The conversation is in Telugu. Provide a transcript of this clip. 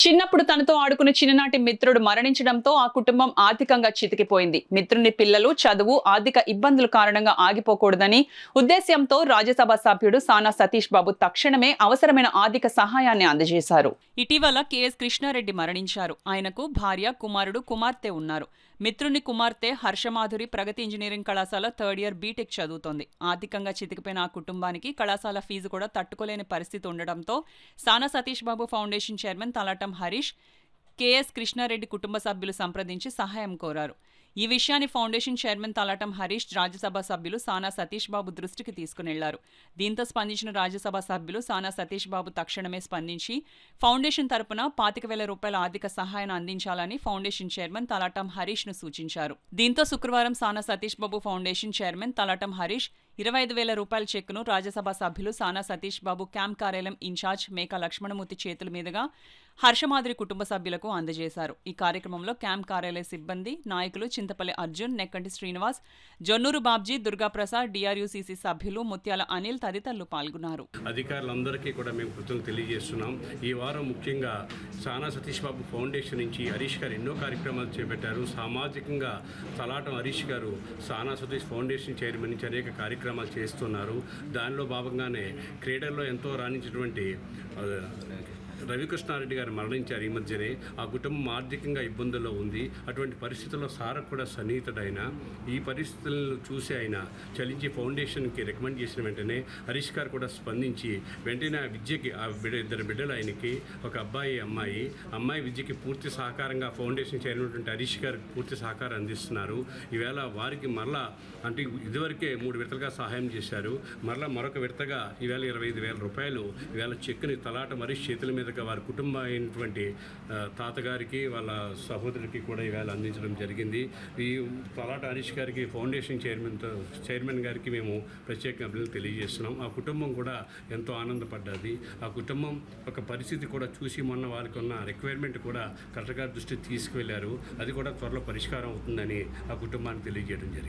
చిన్నప్పుడు తనతో ఆడుకునే చిన్ననాటి మిత్రుడు మరణించడంతో ఆ కుటుంబం ఆర్థికంగా చితికిపోయింది. మిత్రుని పిల్లలు చదువు, ఆర్థిక ఇబ్బందుల కారణంగా ఆగిపోకూడదని ఉద్దేశ్యంతో రాజ్యసభ సభ్యుడు సానా సతీష్ బాబు తక్షణమే అవసరమైన ఆర్థిక సహాయాన్ని అందజేశారు. ఇటీవల కెఎస్ కృష్ణారెడ్డి మరణించారు. ఆయనకు భార్య, కుమారుడు, కుమార్తె ఉన్నారు. మిత్రుని కుమార్తె హర్షమాధురి ప్రగతి ఇంజనీరింగ్ కళాశాల థర్డ్ ఇయర్ బీటెక్ చదువుతోంది. ఆర్థికంగా చితికిపోయిన ఆ కుటుంబానికి కళాశాల ఫీజు కూడా తట్టుకోలేని పరిస్థితి ఉండడంతో Sana Satish Babu foundation chairman Thalatam Harish KS Krishna Reddy కుటుంబ సభ్యులు సంప్రదించి సహాయం కోరారు. ఈ విషయాన్ని ఫౌండేషన్ చైర్మన్ తలాటం హరీష్ రాజ్యసభ సభ్యులు సానా సతీష్ బాబు దృష్టికి తీసుకునెళ్లారు. దీంతో స్పందించిన రాజ్యసభ సభ్యులు సానా సతీష్ బాబు తక్షణమే స్పందించి ఫౌండేషన్ తరపున 25,000 రూపాయల ఆర్థిక సహాయాన్ని అందించాలని ఫౌండేషన్ చైర్మన్ తలాటం హరీష్ ను సూచించారు. దీంతో శుక్రవారం సానా సతీష్ బాబు ఫౌండేషన్ చైర్మన్ తలాటం హరీష్ 25,000 రూపాయల చెక్కును రాజ్యసభ సభ్యులు సానా సతీష్ బాబు క్యాంప్ కార్యాలయం ఇన్ఛార్జ్ మేకా లక్ష్మణమూర్తి చేతుల మీదుగా హర్షమాధురి కుటుంబ సభ్యులకు అందజేశారు. ఈ కార్యక్రమంలో క్యాంప్ కార్యాలయ సిబ్బంది, నాయకులు చింతపల్లి అర్జున్, నెక్కంటి శ్రీనివాస్, జొన్నూరు బాబ్జీ, దుర్గాప్రసాద్, డిఆర్యూసీసీ సభ్యులు ముత్యాల అనిల్ తదితరులు పాల్గొన్నారు. అధికారులందరికీ కూడా మేము కృతజ్ఞతలు తెలియజేస్తున్నాం. ఈ వారం ముఖ్యంగా సానా సతీష్ బాబు ఫౌండేషన్ నుంచి హరీష్ గారు ఎన్నో కార్యక్రమాలు చేపట్టారు. సామాజికంగా తలాటం హరీష్ గారు సానా సతీష్ ఫౌండేషన్ చైర్మన్ నుంచి అనేక కార్యక్రమాలు చేస్తున్నారు. దానిలో భాగంగానే క్రీడల్లో ఎంతో రాణించినటువంటి రవికృష్ణారెడ్డి గారు మరణించారు ఈ మధ్యనే. ఆ కుటుంబం ఆర్థికంగా ఇబ్బందుల్లో ఉంది. అటువంటి పరిస్థితుల్లో సార్ కూడా సన్నిహితుడైన ఈ పరిస్థితులను చూసి ఆయన చలించి ఫౌండేషన్కి రికమెండ్ చేసిన వెంటనే హరీష్ గారు కూడా స్పందించి వెంటనే ఆ విద్యకి ఇద్దరు బిడ్డలు ఆయనకి ఒక అమ్మాయి విద్యకి పూర్తి సహకారంగా ఫౌండేషన్ చేరినటువంటి హరీష్ గారికి పూర్తి సహకారం అందిస్తున్నారు. ఈవేళ వారికి మరలా అంటే ఇదివరకే 3 విడతలుగా సహాయం చేశారు. మరలా మరొక విడతగా ఈవేళ 25,000 రూపాయలు ఈవేళ చెక్కుని తలాటం హరీష్ చేతుల మీద వారి కుటుంబం అయినటువంటి తాతగారికి వాళ్ళ సహోదరుడికి కూడా ఈవేళ అందించడం జరిగింది. ఈ తలాట హరీష్ గారికి ఫౌండేషన్ చైర్మన్ గారికి మేము ప్రత్యేక అభినందనలు తెలియజేస్తున్నాం. ఆ కుటుంబం కూడా ఎంతో ఆనందపడ్డది. ఆ కుటుంబం ఒక పరిస్థితి కూడా చూసి మొన్న వారికి ఉన్న రిక్వైర్మెంట్ కూడా కలెక్టర్ గారి దృష్టికి తీసుకువెళ్లారు. అది కూడా త్వరలో పరిష్కారం అవుతుందని ఆ కుటుంబానికి తెలియజేయడం జరిగింది.